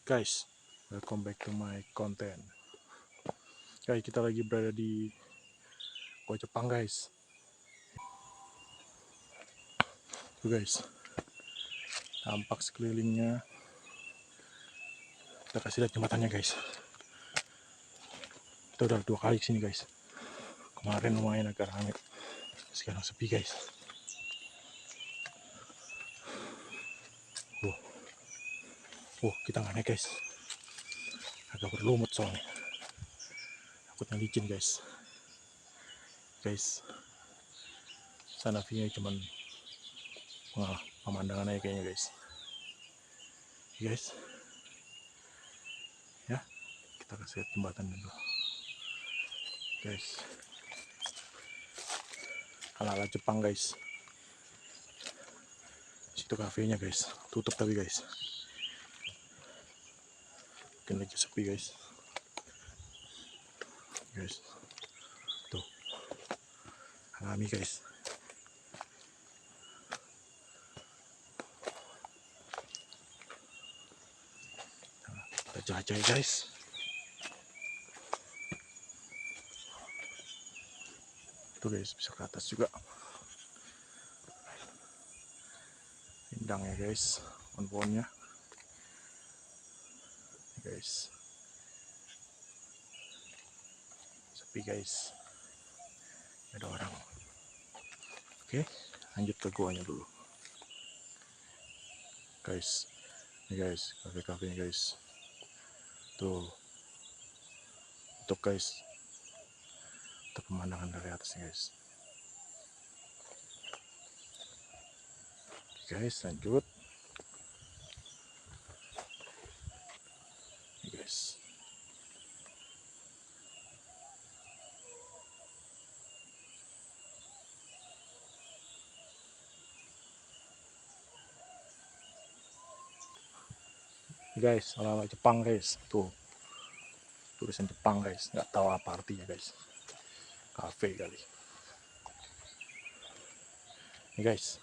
Guys, welcome back to my content. Guys, kita lagi berada di Gua Jepang, guys. Tuh guys, tampak sekelilingnya. Kita kasih lihat jembatannya, guys. Kita udah 2 kali kesini, guys. Kemarin lumayan agak rame, sekarang sepi, guys. Kita nggak naik, guys. Agak berlumut soalnya. Takutnya licin, guys. Guys, sana view-nya cuman pemandangan aja kayaknya, guys. Guys, ya, kita kasih lihat jembatan dulu, guys. Ala-ala Jepang, guys. Situ kafenya, guys. Tutup tapi, guys. Mungkin lagi sepi, guys. Guys, tuh, alami, guys. Kita jajah, guys. Tuh, guys, bisa ke atas juga. Indang ya, guys, pohon-pohonnya, guys. Sepi, guys, ada orang. Oke, lanjut ke guanya dulu, guys. Ini, guys, kafe-kafenya, guys. Tuh, untuk, guys, untuk pemandangan dari atasnya, guys. Oke, guys, lanjut. Ini, guys. Guys, ala-ala Jepang, guys. Tuh, tulisan Jepang, guys. Nggak tahu apa artinya, guys. Cafe kali. Ini, guys.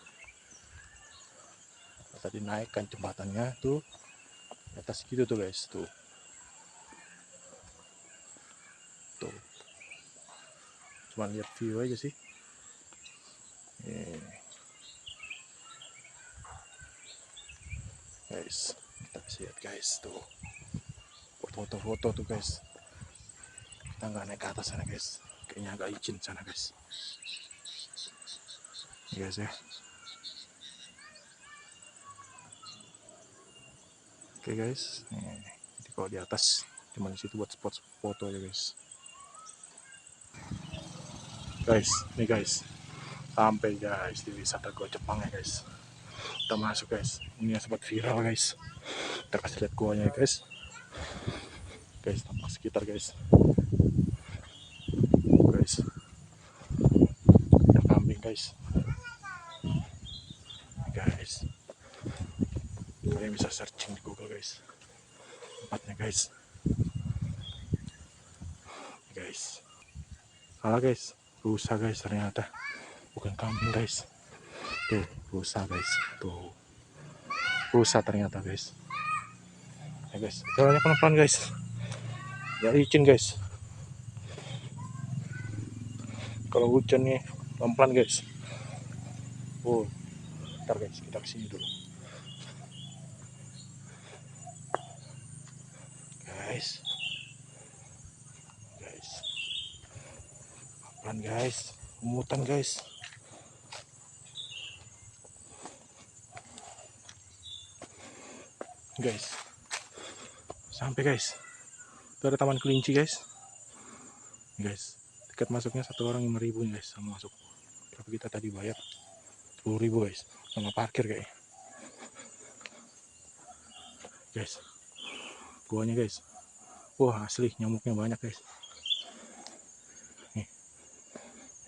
Tadi naikkan jembatannya tuh di atas gitu tuh, guys. Tuh. Tuh. Cuma lihat view aja sih. Guys, kita bisa lihat, guys, tuh foto-foto tuh, guys. Kita nggak naik ke atas sana, guys. Kayaknya agak licin sana, guys. Guys, ya. Oke, guys. Jadi kalau di atas cuma di situ buat spot foto aja, guys. Guys, nih, guys. Sampai, guys, di wisata Gua Jepang ya, guys. Kita masuk, guys. Ini yang sempat viral, guys. Kita kasih lihat guanya, guys. Guys, tampak sekitar, guys. Guys, ada kambing, guys. Guys, kalian bisa searching di Google, guys, tempatnya, guys. Guys, salah, guys. Rusa, guys, ternyata bukan kambing, guys. Tuh, rusa, guys. Tuh, rusa ternyata, guys. Ya, guys, jalannya pelan-pelan, guys. Ya, licin, guys. Kalau hujan nih pelan-pelan, guys. Ntar, guys, kita kesini dulu, guys. Pelan, guys. Umutan, guys. Guys, sampai, guys. Itu ada taman kelinci, guys. Guys, tiket masuknya satu orang 5.000, guys, sama masuk. Tapi kita tadi bayar 10.000, guys, sama parkir kayaknya. Guys, guanya, guys. Wah, asli nyamuknya banyak, guys. Nih,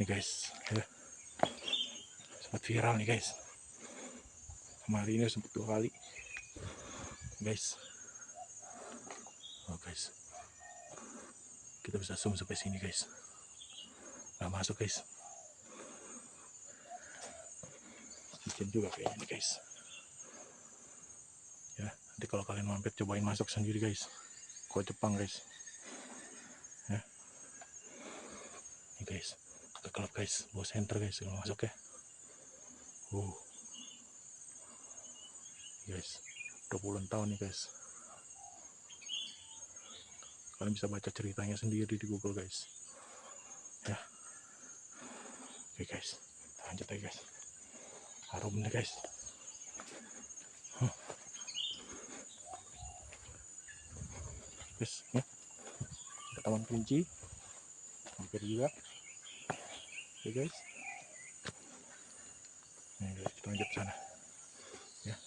guys, ya. Sempat viral nih, guys. Kemarin ini sempat 2 kali, guys. Oh, guys, kita bisa zoom sampai sini, guys. Nggak masuk, guys. Licin juga kayaknya nih, guys. Ya, Nanti kalau kalian mampir cobain masuk sendiri guys, gua Jepang guys ya. Ini guys ke klub guys, bawah center guys kalau masuk ya. Guys 20 tahun nih guys, kalian bisa baca ceritanya sendiri di Google guys ya. Oke guys, lanjut aja guys, harum nih guys. Guys ya, ada taman kelinci hampir juga. Oke guys, nih guys kita lanjut sana ya.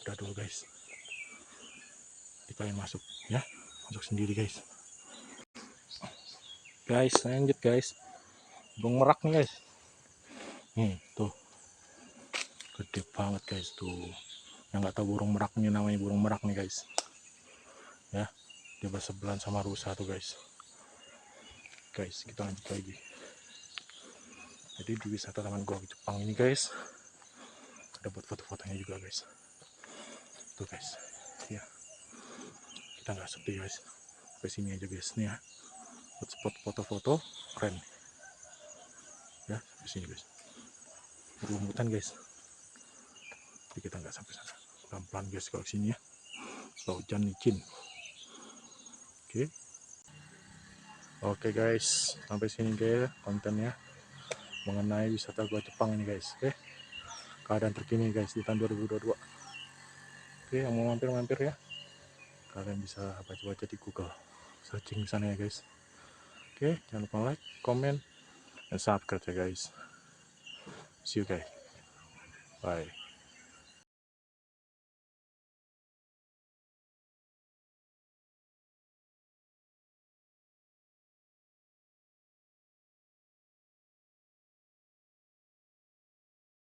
Udah dulu guys, nanti kalian masuk ya, masuk sendiri guys. Guys lanjut guys, burung merak nih guys. Nih tuh gede banget guys tuh. Yang nggak tahu burung merak ini namanya burung merak nih guys ya, dia bersebelahan sama rusa tuh guys. Guys kita lanjut lagi. Jadi di wisata Taman Gua Jepang ini guys, ada buat foto-fotonya juga guys. Tuh guys ya, kita nggak sepi guys, ke sini aja guys nih ya, buat spot foto-foto keren ya. Di sini guys rumputan guys, jadi kita nggak sampai sana, pelan-pelan guys kalau sini ya, kalau hujan licin. Oke guys, sampai sini guys kontennya mengenai wisata Gua Jepang ini guys. Keadaan terkini guys di tahun 2022. Yang mau mampir-mampir ya, kalian bisa baca-baca di Google, searching sana ya guys. Jangan lupa like, comment, dan subscribe ya guys. See you guys, bye.